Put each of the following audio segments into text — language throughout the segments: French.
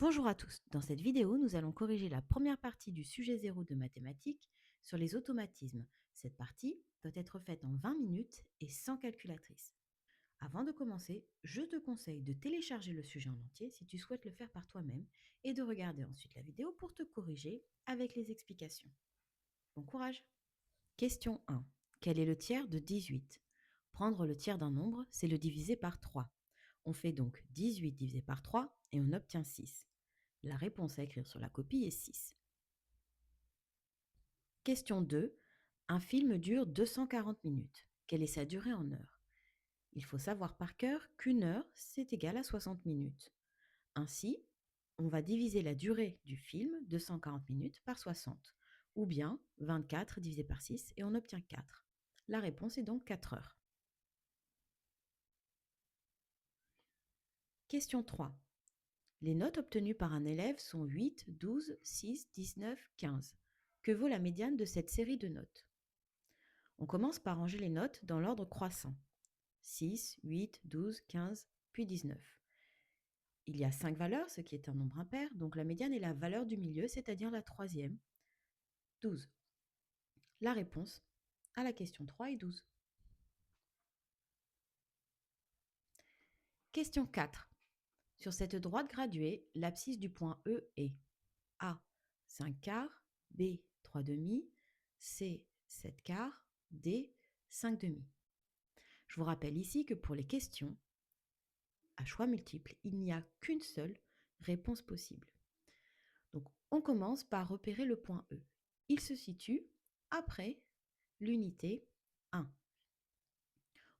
Bonjour à tous, dans cette vidéo nous allons corriger la première partie du sujet 0 de mathématiques sur les automatismes. Cette partie doit être faite en 20 minutes et sans calculatrice. Avant de commencer, je te conseille de télécharger le sujet en entier si tu souhaites le faire par toi-même et de regarder ensuite la vidéo pour te corriger avec les explications. Bon courage! Question 1. Quel est le tiers de 18? Prendre le tiers d'un nombre, c'est le diviser par 3. On fait donc 18 divisé par 3 et on obtient 6. La réponse à écrire sur la copie est 6. Question 2. Un film dure 240 minutes. Quelle est sa durée en heures? Il faut savoir par cœur qu'une heure, c'est égal à 60 minutes. Ainsi, on va diviser la durée du film, 240 minutes, par 60. Ou bien 24 divisé par 6 et on obtient 4. La réponse est donc 4 heures. Question 3. Les notes obtenues par un élève sont 8, 12, 6, 19, 15. Que vaut la médiane de cette série de notes? On commence par ranger les notes dans l'ordre croissant. 6, 8, 12, 15, puis 19. Il y a 5 valeurs, ce qui est un nombre impair, donc la médiane est la valeur du milieu, c'est-à-dire la troisième, 12. La réponse à la question 3 est 12. Question 4. Sur cette droite graduée, l'abscisse du point E est A, 5 quarts, B, 3 demi, C, 7 quarts, D, 5 demi. Je vous rappelle ici que pour les questions à choix multiples, il n'y a qu'une seule réponse possible. Donc, on commence par repérer le point E. Il se situe après l'unité 1.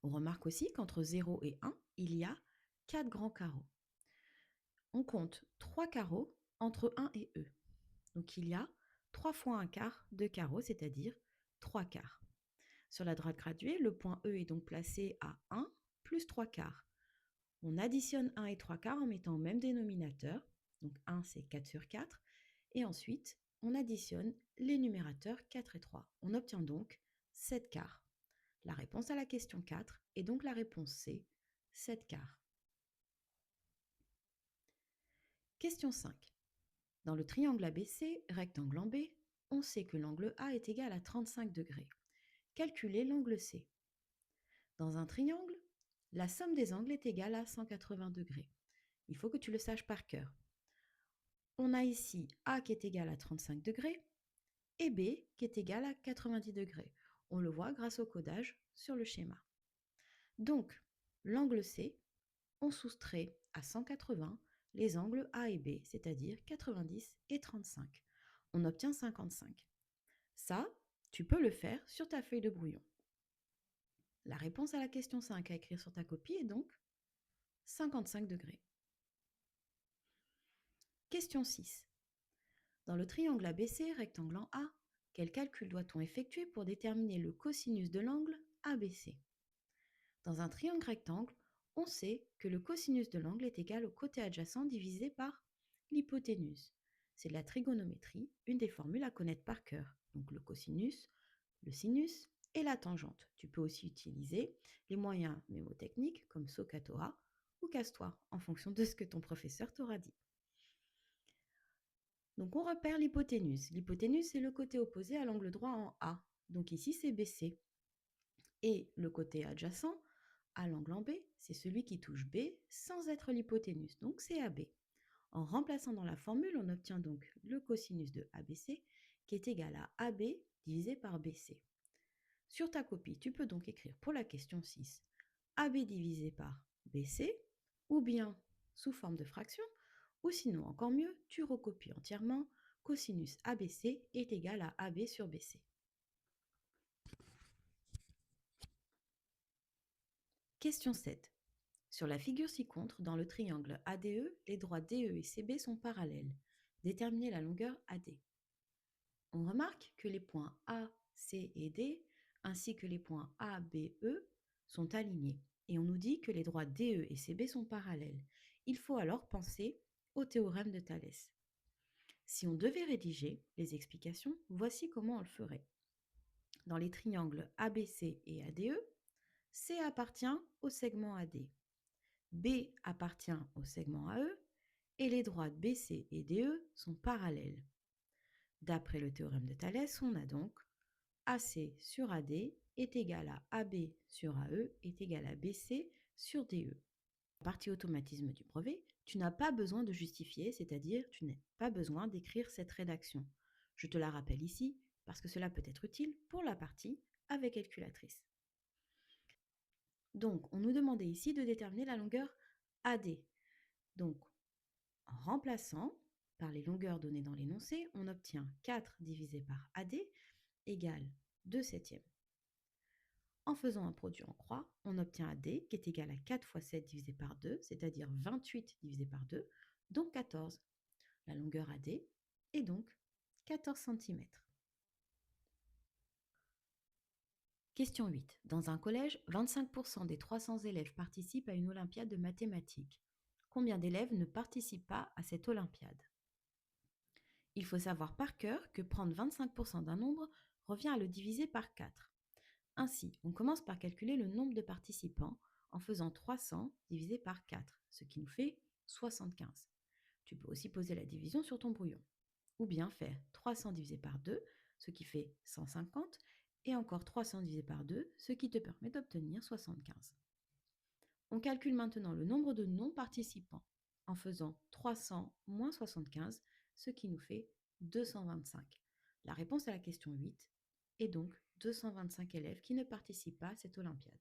On remarque aussi qu'entre 0 et 1, il y a 4 grands carreaux. On compte 3 carreaux entre 1 et E. Donc, il y a 3 fois un quart de carreau, c'est-à-dire 3 quarts. Sur la droite graduée, le point E est donc placé à 1 plus 3 quarts. On additionne 1 et 3 quarts en mettant au même dénominateur. Donc 1, c'est 4 sur 4. Et ensuite, on additionne les numérateurs 4 et 3. On obtient donc 7 quarts. La réponse à la question 4 est donc la réponse C, 7 quarts. Question 5. Dans le triangle ABC, rectangle en B, on sait que l'angle A est égal à 35 degrés. Calculez l'angle C. Dans un triangle, la somme des angles est égale à 180 degrés. Il faut que tu le saches par cœur. On a ici A qui est égal à 35 degrés et B qui est égal à 90 degrés. On le voit grâce au codage sur le schéma. Donc, l'angle C, on soustrait à 180 les angles A et B, c'est-à-dire 90 et 35. On obtient 55. Ça, tu peux le faire sur ta feuille de brouillon. La réponse à la question 5 à écrire sur ta copie est donc 55 degrés. Question 6. Dans le triangle ABC, rectangle en A, quel calcul doit-on effectuer pour déterminer le cosinus de l'angle ABC? Dans un triangle rectangle, on sait que le cosinus de l'angle est égal au côté adjacent divisé par l'hypoténuse. C'est de la trigonométrie, une des formules à connaître par cœur. Donc le cosinus, le sinus et la tangente. Tu peux aussi utiliser les moyens mémotechniques comme SOHCAHTOA ou CASTOA en fonction de ce que ton professeur t'aura dit. Donc on repère l'hypoténuse. L'hypoténuse, c'est le côté opposé à l'angle droit en A. Donc ici, c'est BC. Et le côté adjacent à l'angle en B, c'est celui qui touche B sans être l'hypoténuse. Donc c'est AB. En remplaçant dans la formule, on obtient donc le cosinus de ABC qui est égal à AB divisé par BC. Sur ta copie, tu peux donc écrire pour la question 6 AB divisé par BC ou bien sous forme de fraction. Ou sinon, encore mieux, tu recopies entièrement cosinus ABC est égal à AB sur BC. Question 7. Sur la figure ci-contre, dans le triangle ADE, les droits DE et CB sont parallèles. Déterminez la longueur AD. On remarque que les points A, C et D, ainsi que les points A, B, E, sont alignés. Et on nous dit que les droits DE et CB sont parallèles. Il faut alors penser au théorème de Thalès. Si on devait rédiger les explications, voici comment on le ferait. Dans les triangles ABC et ADE, C appartient au segment AD, B appartient au segment AE et les droites BC et DE sont parallèles. D'après le théorème de Thalès, on a donc AC sur AD est égal à AB sur AE est égal à BC sur DE. Partie automatisme du brevet, tu n'as pas besoin de justifier, c'est-à-dire tu n'as pas besoin d'écrire cette rédaction. Je te la rappelle ici parce que cela peut être utile pour la partie avec calculatrice. Donc, on nous demandait ici de déterminer la longueur AD. Donc, en remplaçant par les longueurs données dans l'énoncé, on obtient 4 divisé par AD égale 2 septièmes. En faisant un produit en croix, on obtient AD qui est égal à 4 fois 7 divisé par 2, c'est-à-dire 28 divisé par 2, donc 14. La longueur AD est donc 14 cm. Question 8. Dans un collège, 25% des 300 élèves participent à une olympiade de mathématiques. Combien d'élèves ne participent pas à cette olympiade? Il faut savoir par cœur que prendre 25% d'un nombre revient à le diviser par 4. Ainsi, on commence par calculer le nombre de participants en faisant 300 divisé par 4, ce qui nous fait 75. Tu peux aussi poser la division sur ton brouillon. Ou bien faire 300 divisé par 2, ce qui fait 150, et encore 300 divisé par 2, ce qui te permet d'obtenir 75. On calcule maintenant le nombre de non-participants en faisant 300 moins 75, ce qui nous fait 225. La réponse à la question 8 est donc 225 élèves qui ne participent pas à cette olympiade.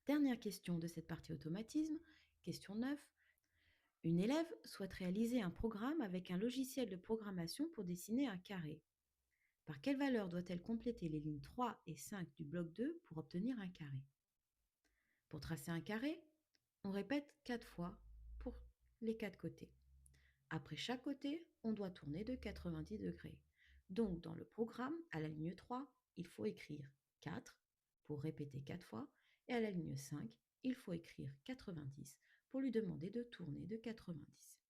Dernière question de cette partie automatisme, question 9. Une élève souhaite réaliser un programme avec un logiciel de programmation pour dessiner un carré. Par quelle valeur doit-elle compléter les lignes 3 et 5 du bloc 2 pour obtenir un carré? Pour tracer un carré, on répète 4 fois pour les 4 côtés. Après chaque côté, on doit tourner de 90 degrés. Donc, dans le programme, à la ligne 3, il faut écrire 4 pour répéter 4 fois, et à la ligne 5, il faut écrire 90 pour lui demander de tourner de 90.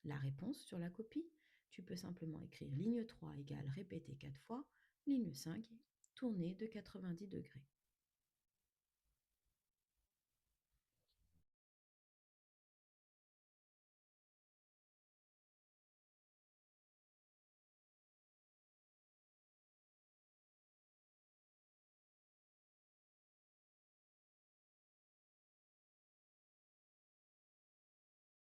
La réponse sur la copie, tu peux simplement écrire ligne 3 égale répéter 4 fois, ligne 5, tourner de 90 degrés.